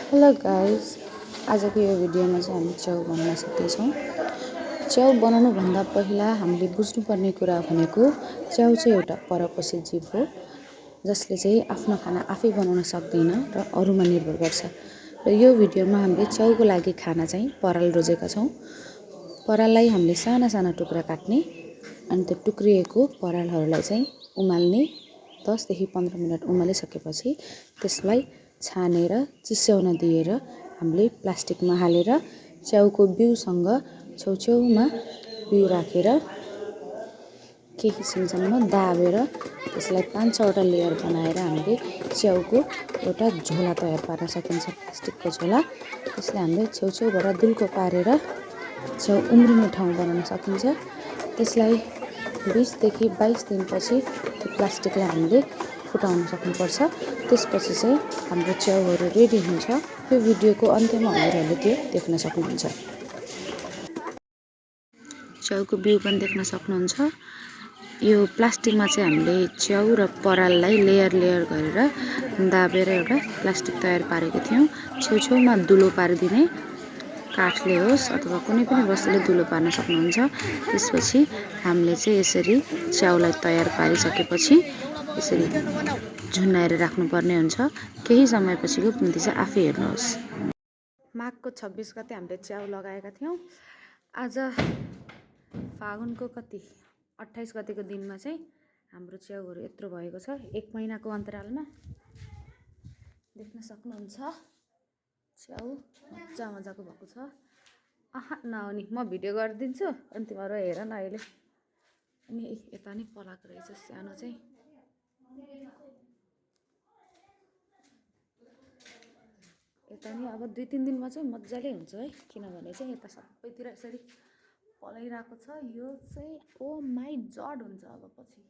Hello guys, आजको यो भिडियोमा चाहिँ हामी च्याउ बनाउन सक्दैछौँ। च्याउ बनाउनुभन्दा पहिला हामीले बुझ्नुपर्ने कुरा भनेको च्याउ चाहिँ एउटा परपोषी जीव हो, जसले चाहिँ आफ्नो खाना आफै बनाउन सक्दैन र अरूमा निर्भर गर्छ। र यो भिडियोमा हामीले च्याउको लागि खाना चाहिँ पराल रोजेका छौँ। पराललाई हामीले साना साना टुक्रा काट्ने अनि त्यो टुक्रिएको परालहरूलाई चाहिँ उमाल्ने 10 देखि 15 मिनट उमालिसकेपछि त्यसलाई छानेर चिस्याउन दिएर हामीले प्लास्टिकमा हालेर च्याउको बिउसँग छेउछेउमा बिउ राखेर केही छिनसम्म दाबेर त्यसलाई 5-6वटा लेयर बनाएर हामीले च्याउको एउटा झोला तयार पार्न सकिन्छ, प्लास्टिकको झोला। त्यसलाई हामीले छेउछेउबाट दुल्को पारेर च्याउ उम्रिने ठाउँ बनाउन सकिन्छ। त्यसलाई 20 देखि 22 दिनपछि त्यो प्लास्टिकलाई हामीले फुटाउन सक्नुपर्छ। त्यसपछि चाहिँ हाम्रो च्याउहरू रेडी हुन्छ। यो भिडियोको अन्त्यमा हजुरहरूले त्यो देख्न सक्नुहुन्छ। च्याउको बिउ पनि देख्न सक्नुहुन्छ। यो प्लास्टिकमा चाहिँ हामीले च्याउ र पराललाई लेयर गरेर दाबेर एउटा प्लास्टिक तयार पारेको थियौँ। छेउछेउमा दुलो पारिदिने, काठले होस् अथवा कुनै पनि वस्तुले दुलो पार्न सक्नुहुन्छ। त्यसपछि हामीले चाहिँ यसरी च्याउलाई तयार पारिसकेपछि यसरी झुन्डाएर राख्नुपर्ने हुन्छ। केही समयपछिको मिति चाहिँ आफै हेर्नुहोस्। माघको 26 गते हामीले च्याउ लगाएका थियौँ। आज फागुनको 28 गतेको दिनमा चाहिँ हाम्रो च्याउहरू यत्रो भएको छ। 1 महिनाको अन्तरालमा देख्न सक्नुहुन्छ। च्याउ मजाको भएको छ। नआउने म भिडियो गरिदिन्छु अनि तिमीहरू हेर न अहिले। अनि यता नि पलाएको रहेछ सानो चाहिँ। यता नि अब 2-3 दिनमा चाहिँ मजाले हुन्छ है, किनभने चाहिँ यता सबैतिर यसरी पलाइरहेको छ। यो चाहिँ ओ माई गॉड हुन्छ अब पछि।